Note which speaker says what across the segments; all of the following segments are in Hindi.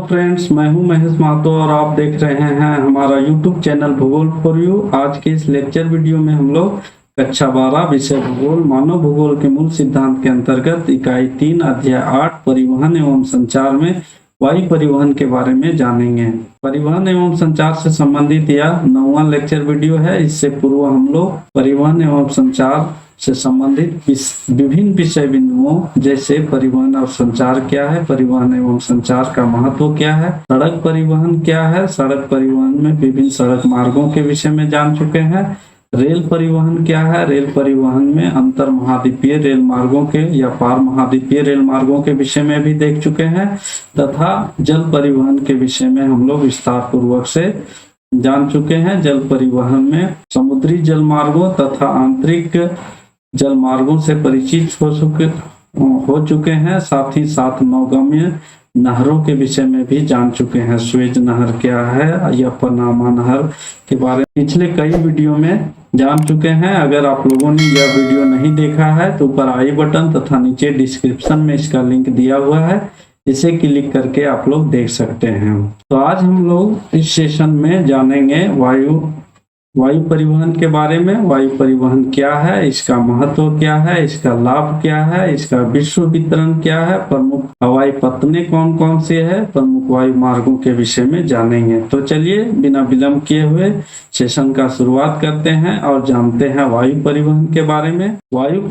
Speaker 1: फ्रेंड्स, मैं हूं महेश महतो और आप देख रहे हैं हमारा यूट्यूब चैनल भूगोल फॉर यू। आज के इस लेक्चर वीडियो में हम लोग कक्षा 12 विषय भूगोल मानव भूगोल के मूल सिद्धांत के अंतर्गत इकाई 3 अध्याय 8 परिवहन एवं संचार में वायु परिवहन के बारे में जानेंगे। परिवहन एवं संचार से संबंधित यह 9वां लेक्चर वीडियो है। इससे पूर्व हम लोग परिवहन एवं संचार से संबंधित विभिन्न विषय बिंदुओं जैसे परिवहन और संचार क्या है, परिवहन एवं संचार का महत्व क्या है, सड़क परिवहन क्या है, सड़क परिवहन में विभिन्न सड़क मार्गों के विषय में जान चुके हैं। रेल परिवहन क्या है, रेल परिवहन में अंतर महाद्वीपीय रेल मार्गों के या पार महाद्वीपीय रेल मार्गों के विषय में भी देख चुके हैं तथा जल परिवहन के विषय में हम लोग विस्तार पूर्वक से जान चुके हैं। जल परिवहन में समुद्री जल मार्गों तथा आंतरिक जल मार्गों से परिचित हो चुके हैं। साथ ही साथ नौगम्य नहरों के विषय में भी जान चुके हैं। स्वेज नहर क्या है या पनामा नहर के बारे में पिछले कई वीडियो में जान चुके हैं। अगर आप लोगों ने यह वीडियो नहीं देखा है तो ऊपर आई बटन तथा नीचे डिस्क्रिप्शन में इसका लिंक दिया हुआ है, इसे क्लिक करके आप लोग देख सकते हैं। तो आज हम लोग इस सेशन में जानेंगे वायु परिवहन के बारे में। वायु परिवहन क्या है, इसका महत्व क्या है, इसका लाभ क्या है, इसका विश्व वितरण क्या है, प्रमुख हवाई पत्तनें कौन कौन से है, प्रमुख वायु मार्गों के विषय में जानेंगे। तो चलिए बिना विलंब किए हुए सेशन का शुरुआत करते हैं और जानते हैं वायु परिवहन के बारे में। वायु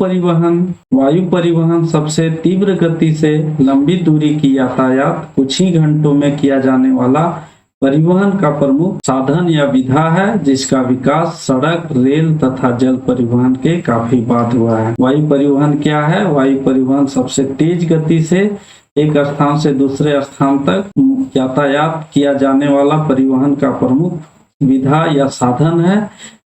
Speaker 1: परिवहन सबसे तीव्र गति से लंबी दूरी की यातायात कुछ ही घंटों में किया जाने वाला परिवहन का प्रमुख साधन या विधा है, जिसका विकास सड़क, रेल तथा जल परिवहन के काफी बाद हुआ है। वायु परिवहन क्या है? वायु परिवहन सबसे तेज गति से एक स्थान से दूसरे स्थान तक यातायात किया जाने वाला परिवहन का प्रमुख विधा या साधन है,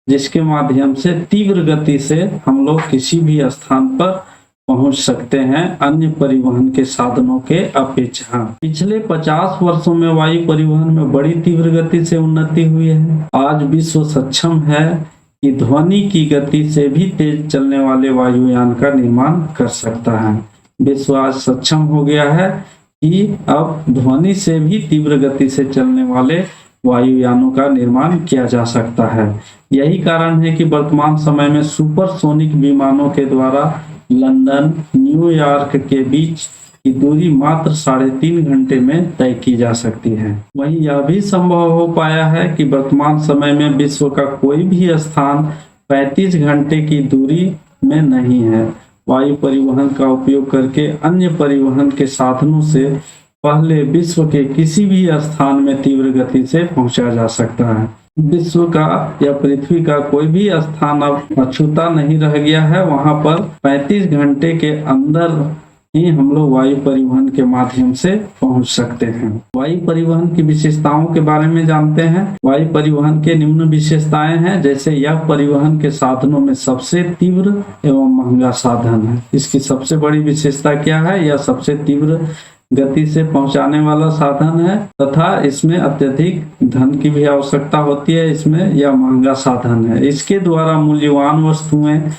Speaker 1: जिसके माध्यम से तीव्र गति से हम लोग किसी भी स्थान पर पहुंच सकते हैं अन्य परिवहन के साधनों के अपेक्षा। पिछले 50 वर्षों में वायु परिवहन में बड़ी तीव्र गति से उन्नति हुई है। आज विश्व सक्षम है कि ध्वनि की गति से भी तेज चलने वाले वायुयान का निर्माण कर सकता है। विश्व आज सक्षम हो गया है कि अब ध्वनि से भी तीव्र गति से चलने वाले वायुयानों का निर्माण किया जा सकता है। यही कारण है कि वर्तमान समय में सुपरसोनिक विमानों के द्वारा लंदन, न्यूयॉर्क के बीच की दूरी मात्र 3.5 घंटे में तय की जा सकती है। वहीं यह भी संभव हो पाया है कि वर्तमान समय में विश्व का कोई भी स्थान 35 घंटे की दूरी में नहीं है। वायु परिवहन का उपयोग करके अन्य परिवहन के साधनों से पहले विश्व के किसी भी स्थान में तीव्र गति से पहुंचा जा सकता है। विश्व का या पृथ्वी का कोई भी स्थान अब अछूता नहीं रह गया है। वहां पर 35 घंटे के अंदर ही हम लोग वायु परिवहन के माध्यम से पहुंच सकते हैं। वायु परिवहन की विशेषताओं के बारे में जानते हैं। वायु परिवहन के निम्न विशेषताएं हैं, जैसे यह परिवहन के साधनों में सबसे तीव्र एवं महंगा साधन है। इसकी सबसे बड़ी विशेषता क्या है? यह सबसे तीव्र गति से पहुंचाने वाला साधन है तथा इसमें अत्यधिक धन की भी आवश्यकता होती है। इसमें यह महंगा साधन है। इसके द्वारा मूल्यवान वस्तुएं,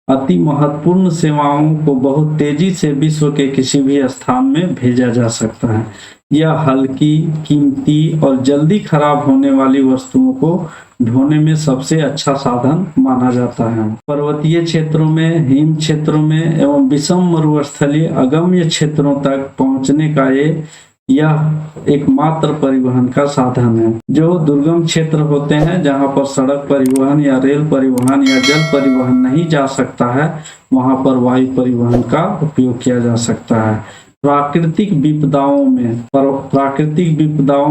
Speaker 1: अति महत्वपूर्ण सेवाओं को बहुत तेजी से विश्व के किसी भी स्थान में भेजा जा सकता है। यह हल्की, कीमती और जल्दी खराब होने वाली वस्तुओं को ढोने में सबसे अच्छा साधन माना जाता है। पर्वतीय क्षेत्रों में, हिम क्षेत्रों में एवं विषम मरुस्थलीय अगम्य क्षेत्रों तक पहुंचने का यह एकमात्र परिवहन का साधन है। जो दुर्गम क्षेत्र होते हैं, जहां पर सड़क परिवहन या रेल परिवहन या जल परिवहन नहीं जा सकता है, वहां पर वायु परिवहन का उपयोग किया जा सकता है। प्राकृतिक विपदाओं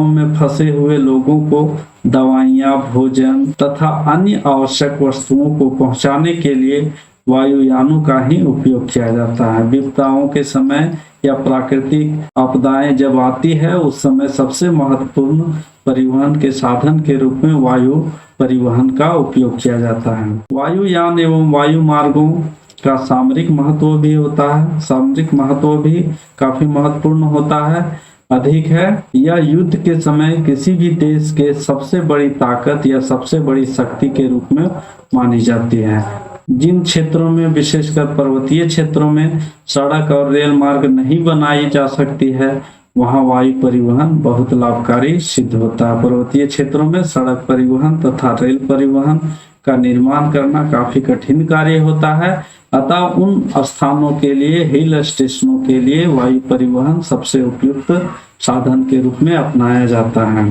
Speaker 1: में फंसे हुए लोगों को दवाइयाँ, भोजन तथा अन्य आवश्यक वस्तुओं को पहुंचाने के लिए वायुयानों का ही उपयोग किया जाता है। विपदाओं के समय या प्राकृतिक आपदाएं जब आती है, उस समय सबसे महत्वपूर्ण परिवहन के साधन के रूप में वायु परिवहन का उपयोग किया जाता है। वायुयान एवं वायु मार्गों का सामरिक महत्व भी होता है। सामरिक महत्व भी काफी महत्वपूर्ण होता है, अधिक है। यह युद्ध के समय किसी भी देश के सबसे बड़ी ताकत या सबसे बड़ी शक्ति के रूप में मानी जाती है। जिन क्षेत्रों में, विशेषकर पर्वतीय क्षेत्रों में सड़क और रेल मार्ग नहीं बनाई जा सकती है, वहाँ वायु परिवहन बहुत लाभकारी सिद्ध होता है। पर्वतीय क्षेत्रों में सड़क परिवहन तथा रेल परिवहन का निर्माण करना काफी कठिन कार्य होता है, अतः उन स्थानों के लिए, हिल स्टेशनों के लिए वायु परिवहन सबसे उपयुक्त साधन के रूप में अपनाया जाता है।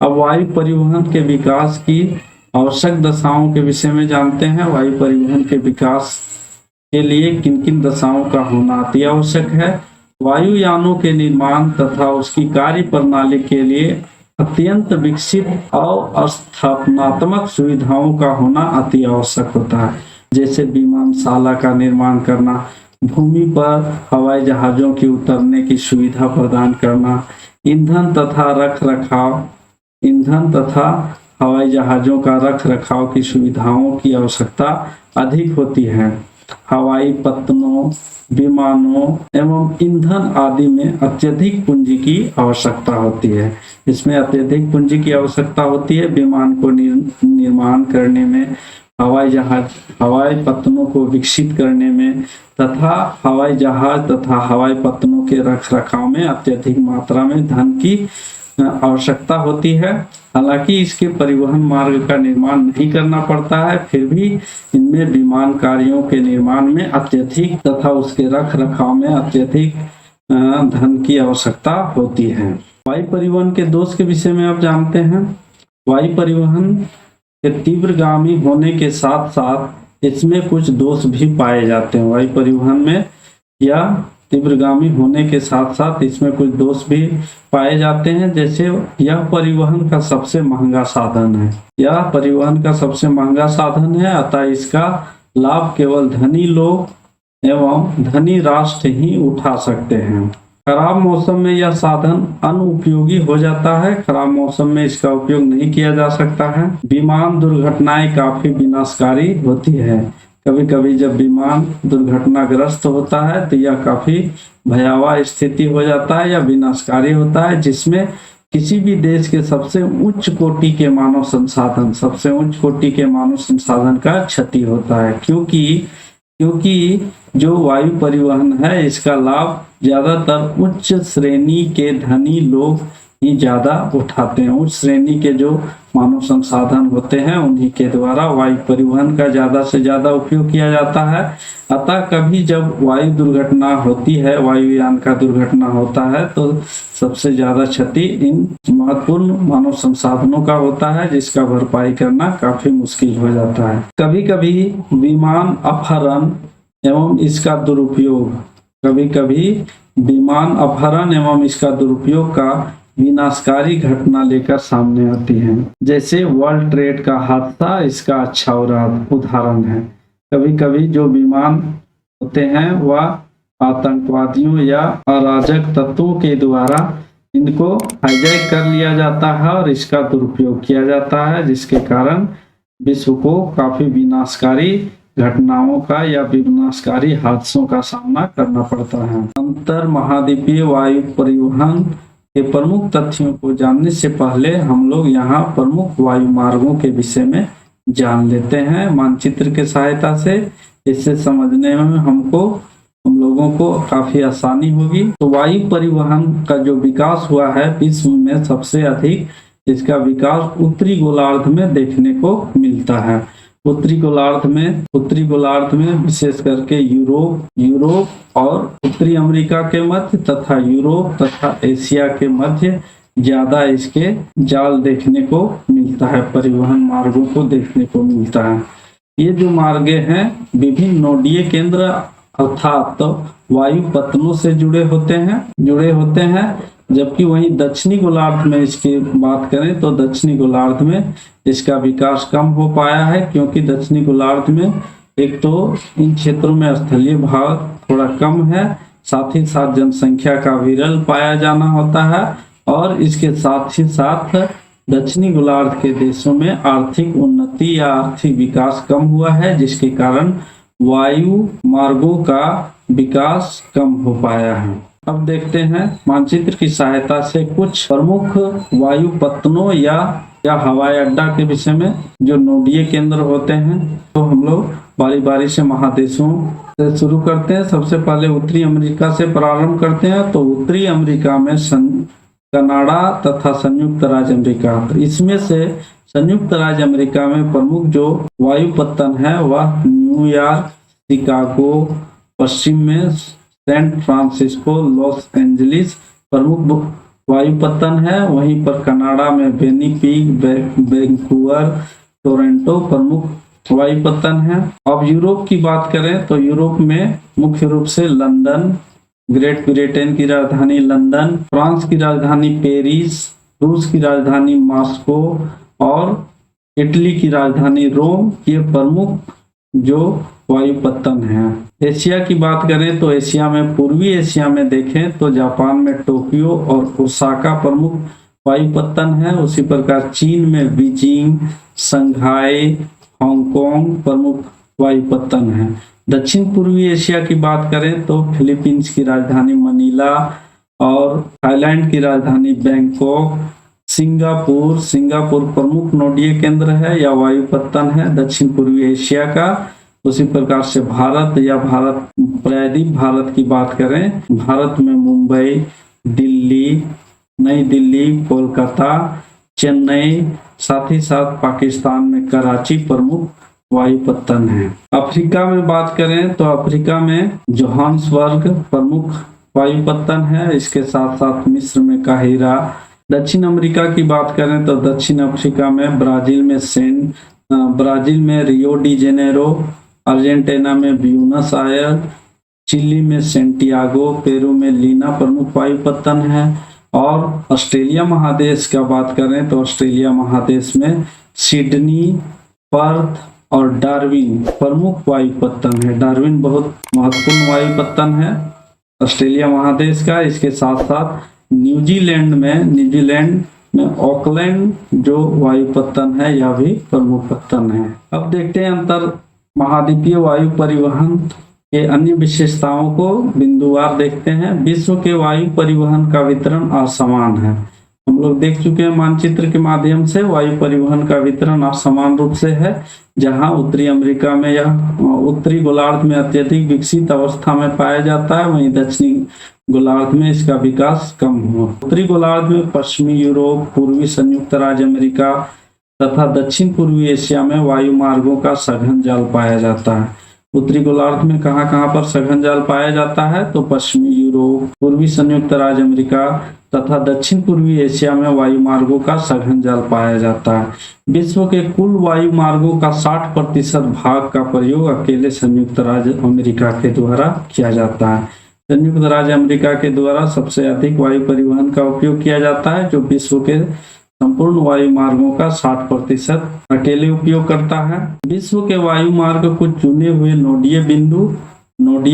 Speaker 1: अब वायु परिवहन के विकास की आवश्यक दशाओं के विषय में जानते हैं। वायु परिवहन के विकास के लिए किन किन दशाओं का होना अति आवश्यक है। वायुयानों के निर्माण तथा उसकी कार्य प्रणाली के लिए अत्यंत विकसित और स्थापनात्मक सुविधाओं का होना अति आवश्यक होता है, जैसे विमानशाला का निर्माण करना, भूमि पर हवाई जहाजों की उतरने की सुविधा प्रदान करना, ईंधन तथा हवाई जहाजों का रख रखाव की सुविधाओं की आवश्यकता अधिक होती है। हवाई पत्तनों, विमानों एवं ईंधन आदि में अत्यधिक पूंजी की आवश्यकता होती है। इसमें अत्यधिक पूंजी की आवश्यकता होती है विमान को निर्माण करने में, हवाई पत्तनों को विकसित करने में तथा हवाई जहाज तथा हवाई पत्तनों के रख रखाव में अत्यधिक मात्रा में धन की आवश्यकता होती है। हालांकि इसके परिवहन मार्ग का निर्माण नहीं करना पड़ता है, फिर भी इनमें विमान कार्यों के निर्माण में अत्यधिक तथा उसके रख रखाव में अत्यधिक धन की आवश्यकता होती है। वायु परिवहन के दोष के विषय में आप जानते हैं। वायु परिवहन के तीव्रगामी होने के साथ साथ इसमें कुछ दोष भी पाए जाते हैं। वायु परिवहन में या तीव्रगामी होने के साथ साथ इसमें कुछ दोष भी पाए जाते हैं, जैसे यह परिवहन का सबसे महंगा साधन है। यह परिवहन का सबसे महंगा साधन है, अतः इसका लाभ केवल धनी लोग एवं धनी राष्ट्र ही उठा सकते हैं। खराब मौसम में यह साधन अनुपयोगी हो जाता है। खराब मौसम में इसका उपयोग नहीं किया जा सकता है। विमान दुर्घटनाएं काफी विनाशकारी होती है। कभी कभी जब विमान दुर्घटनाग्रस्त होता है तो यह काफी भयावह स्थिति हो जाता है या विनाशकारी होता है, जिसमें किसी भी देश के सबसे उच्च कोटि के मानव संसाधन का क्षति होता है, क्योंकि जो वायु परिवहन है इसका लाभ ज्यादातर उच्च श्रेणी के धनी लोग ही ज्यादा उठाते हैं। उच्च श्रेणी के जो मानव संसाधन होते हैं उन्हीं के द्वारा वायु परिवहन का ज्यादा से ज्यादा उपयोग किया जाता है। अतः कभी जब वायु दुर्घटना होती है, वायुयान का दुर्घटना होता है, तो सबसे ज्यादा क्षति इन महत्वपूर्ण मानव संसाधनों का होता है, जिसका भरपाई करना काफी मुश्किल हो जाता है। कभी कभी विमान अपहरण एवं इसका दुरुपयोग का विनाशकारी घटना लेकर सामने आती है, जैसे वर्ल्ड ट्रेड का हादसा इसका अच्छा उदाहरण है। कभी कभी जो विमान होते हैं वह आतंकवादियों या अराजक तत्वों के द्वारा इनको हाईजैक कर लिया जाता है और इसका दुरुपयोग किया जाता है, जिसके कारण विश्व को काफी विनाशकारी घटनाओं का या विनाशकारी हादसों का सामना करना पड़ता है। अंतर महाद्वीपीय वायु परिवहन के प्रमुख तथ्यों को जानने से पहले हम लोग यहाँ प्रमुख वायु मार्गों के विषय में जान लेते हैं मानचित्र के सहायता से। इससे समझने में हम लोगों को काफी आसानी होगी। तो वायु परिवहन का जो विकास हुआ है विश्व में सबसे अधिक इसका विकास उत्तरी गोलार्ध में देखने को मिलता है। उत्तरी गोलार्ध में विशेष करके यूरोप और उत्तरी अमेरिका के मध्य तथा यूरोप तथा एशिया के मध्य ज्यादा इसके जाल देखने को मिलता है, परिवहन मार्गों को देखने को मिलता है। ये जो मार्गे हैं विभिन्न नोडीय केंद्र अर्थात वायु पत्तनों से जुड़े होते हैं, जबकि वहीं दक्षिणी गोलार्ध में इसकी बात करें तो दक्षिणी गोलार्ध में इसका विकास कम हो पाया है, क्योंकि दक्षिणी गोलार्ध में एक तो इन क्षेत्रों में स्थलीय भाग थोड़ा कम है, साथ ही साथ जनसंख्या का विरल पाया जाना होता है, और इसके साथ ही साथ दक्षिणी गोलार्ध के देशों में आर्थिक उन्नति या आर्थिक विकास कम हुआ है, जिसके कारण वायु मार्गों का विकास कम हो पाया है। अब देखते हैं मानचित्र की सहायता से कुछ प्रमुख वायु पत्तनों या हवाई अड्डा के विषय में। जो नोडीय केंद्र होते हैं तो हम लोग बारी बारी से महादेशों से शुरू करते हैं। सबसे पहले उत्तरी अमेरिका से प्रारंभ करते हैं। तो उत्तरी अमेरिका में कनाडा तथा संयुक्त राज्य अमेरिका, तो इसमें से संयुक्त राज्य अमेरिका में प्रमुख जो वायु पत्तन है वह न्यूयॉर्क, शिकागो, पश्चिम में सैन फ्रांसिस्को, लॉस एंजलिस प्रमुख वायु पत्तन है। वहीं पर कनाडा में विनिपेग, वैंकूवर, टोरंटो प्रमुख वायु पत्तन है। अब यूरोप की बात करें तो यूरोप में मुख्य रूप से लंदन, ग्रेट ब्रिटेन की राजधानी लंदन, फ्रांस की राजधानी पेरिस, रूस की राजधानी मॉस्को और इटली की राजधानी रोम, ये प्रमुख जो वायु पत्तन है। एशिया की बात करें तो एशिया में, पूर्वी एशिया में देखें तो जापान में टोक्यो और ओसाका प्रमुख वायु पत्तन है। उसी प्रकार चीन में बीजिंग, शंघाई, हांगकांग प्रमुख वायु पत्तन है। दक्षिण पूर्वी एशिया की बात करें तो फिलीपींस की राजधानी मनीला और थाईलैंड की राजधानी बैंकॉक, सिंगापुर प्रमुख नोडीय केंद्र है या वायु पत्तन है दक्षिण पूर्वी एशिया का। उसी प्रकार से भारत या भारत प्रायद्वीप भारत की बात करें, भारत में मुंबई, दिल्ली, नई दिल्ली, कोलकाता, चेन्नई, साथ ही साथ पाकिस्तान में कराची प्रमुख वायु पत्तन है। अफ्रीका में बात करें तो अफ्रीका में जोहान्सबर्ग प्रमुख वायु पत्तन है। इसके साथ साथ मिस्र में काहिरा। दक्षिण अमेरिका की बात करें तो दक्षिण अफ्रीका में ब्राजील में रियो डी जेनेरो, अर्जेंटीना में ब्यूनस आयर्स, चिली में सेंटियागो, पेरू में लीमा प्रमुख वायु पत्तन है। और ऑस्ट्रेलिया महादेश का बात करें तो ऑस्ट्रेलिया महादेश में सिडनी, पर्थ और डार्विन प्रमुख वायु पत्तन है। डार्विन बहुत महत्वपूर्ण वायु पत्तन है ऑस्ट्रेलिया महादेश का। इसके साथ साथ न्यूजीलैंड में ऑकलैंड जो वायु पत्तन है यह भी प्रमुख पत्तन है। अब देखते हैं अंतर महाद्वीपीय वायु परिवहन के अन्य विशेषताओं को बिंदुवार देखते हैं। विश्व के वायु परिवहन का वितरण असमान है। हम लोग देख चुके हैं मानचित्र के माध्यम से वायु परिवहन का वितरण असमान रूप से है। जहां उत्तरी अमेरिका में या उत्तरी गोलार्ध में अत्यधिक विकसित अवस्था में पाया जाता है, वहीं दक्षिणी गोलार्ध में इसका विकास कम हुआ। उत्तरी गोलार्ध में पश्चिमी यूरोप, पूर्वी संयुक्त राज्य अमेरिका तथा दक्षिण पूर्वी एशिया में वायु मार्गों का सघन जाल पाया जाता है। उत्तरी गोलार्ध में कहां पर सघन जाल पाया जाता है तो पश्चिमी यूरोप, पूर्वी संयुक्त राज्य अमेरिका तथा दक्षिण पूर्वी एशिया में वायु मार्गों का सघन जाल पाया जाता है। विश्व के कुल वायु मार्गों का 60% भाग का प्रयोग अकेले संयुक्त राज्य अमेरिका के द्वारा किया जाता है। संयुक्त राज्य अमेरिका के द्वारा सबसे अधिक वायु परिवहन का उपयोग किया जाता है, जो विश्व के संपूर्ण वायु मार्गों का 60% अकेले उपयोग करता है। विश्व के वायु मार्ग कुछ चुने हुए नोडीय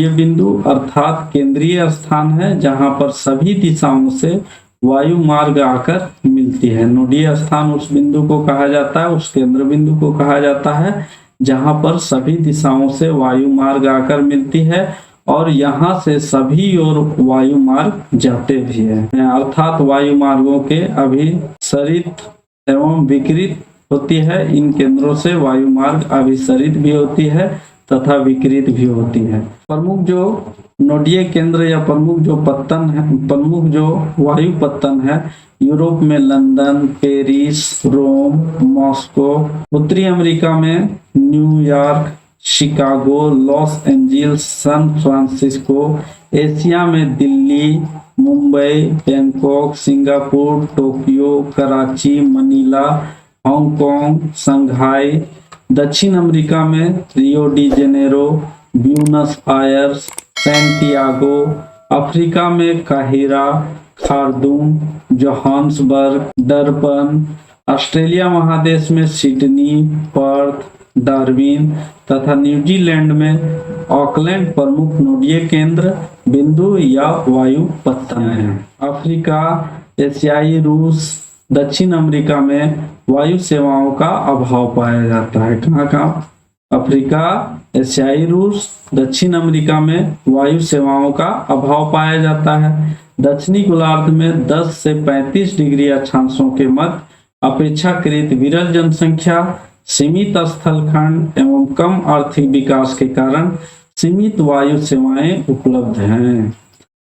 Speaker 1: बिंदु अर्थात केंद्रीय स्थान है, जहां पर सभी दिशाओं से वायु मार्ग आकर मिलती है। नोडीय स्थान उस बिंदु को कहा जाता है, उस केंद्र बिंदु को कहा जाता है जहां पर सभी दिशाओं से वायु मार्ग आकर मिलती है और यहाँ से सभी ओर वायु मार्ग जाते भी हैं। अर्थात वायु मार्गों के अभिसरित एवं विकृत होती है। इन केंद्रों से वायु मार्ग अभिसरित भी होती है तथा विकृत भी होती है। प्रमुख जो नोडीय केंद्र या प्रमुख जो वायु पत्तन है, यूरोप में लंदन, पेरिस, रोम, मॉस्को। उत्तरी अमेरिका में New York, Chicago, Los Angeles, San Francisco. Asia में Delhi, Mumbai, Bangkok, Singapore, Tokyo, Karachi, Manila, Hong Kong, Shanghai. दक्षिण अमेरिका में Rio de Janeiro, Buenos Aires, Santiago. Africa में काहिरा, खार्तूम, जोहान्सबर्ग, डरबन। ऑस्ट्रेलिया महादेश में सिडनी, पर्थ, डार्विन तथा न्यूजीलैंड में ऑकलैंड प्रमुख नोडीय केंद्र बिंदु या वायु पत्तन है। अफ्रीका, एशियाई रूस, दक्षिण अमेरिका में वायु सेवाओं का अभाव पाया जाता है। कहाँ? अफ्रीका, एशियाई रूस, दक्षिण अमेरिका में वायु सेवाओं का अभाव पाया जाता है। दक्षिणी गोलार्ध में 10 से 35 डिग्री अक्षांशों के मध्य अपेक्षाकृत विरल जनसंख्या सीमित स्थलखंड एवं कम आर्थिक विकास के कारण सीमित वायु सेवाएं उपलब्ध हैं।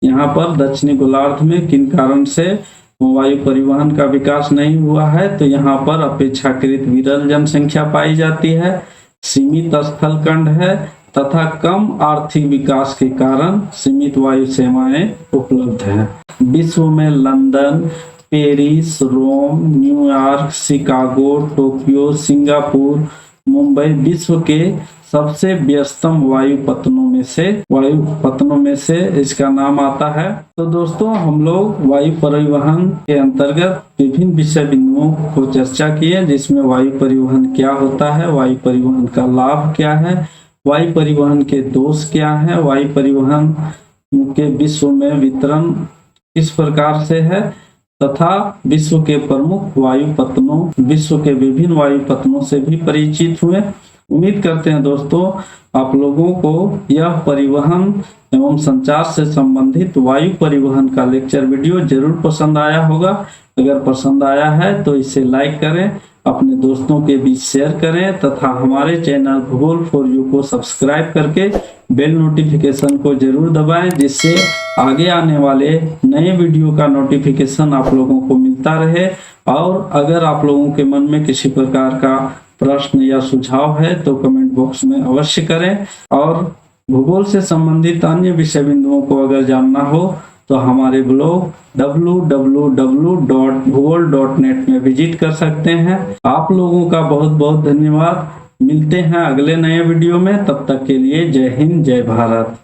Speaker 1: यहाँ पर दक्षिणी गोलार्ध में किन कारण से वायु परिवहन का विकास नहीं हुआ है, तो यहाँ पर अपेक्षाकृत विरल जनसंख्या पाई जाती है, सीमित स्थलखंड है तथा कम आर्थिक विकास के कारण सीमित वायु सेवाएं उपलब्ध हैं। विश्व में London, Paris, Rome, New York, Chicago, Tokyo, Singapore, Mumbai विश्व के सबसे व्यस्तम वायु पत्तनों में से इसका नाम आता है। तो दोस्तों, हम लोग वायु परिवहन के अंतर्गत विभिन्न विषय बिंदुओं को चर्चा किए, जिसमें वायु परिवहन क्या होता है, वायु परिवहन का लाभ क्या है, वायु परिवहन के दोष क्या है, वायु परिवहन के विश्व में वितरण किस प्रकार से है तथा विश्व के प्रमुख विश्व के विभिन्न वायु पत्तनों से भी परिचित हुए। उम्मीद करते हैं दोस्तों, आप लोगों को यह परिवहन एवं संचार से संबंधित वायु परिवहन का लेक्चर वीडियो जरूर पसंद आया होगा। अगर पसंद आया है तो इसे लाइक करें, अपने दोस्तों के बीच शेयर करें तथा हमारे चैनल भूगोल फॉर यू को सब्सक्राइब करके बेल नोटिफिकेशन को जरूर दबाएं, जिससे आगे आने वाले नए वीडियो का नोटिफिकेशन आप लोगों को मिलता रहे। और अगर आप लोगों के मन में किसी प्रकार का प्रश्न या सुझाव है तो कमेंट बॉक्स में अवश्य करें। और भूगोल से संबंधित अन्य विषय बिंदुओं को अगर जानना हो तो हमारे ब्लॉग www.bhugol.net में विजिट कर सकते हैं। आप लोगों का बहुत बहुत धन्यवाद। मिलते हैं अगले नए वीडियो में, तब तक के लिए जय हिंद, जय भारत।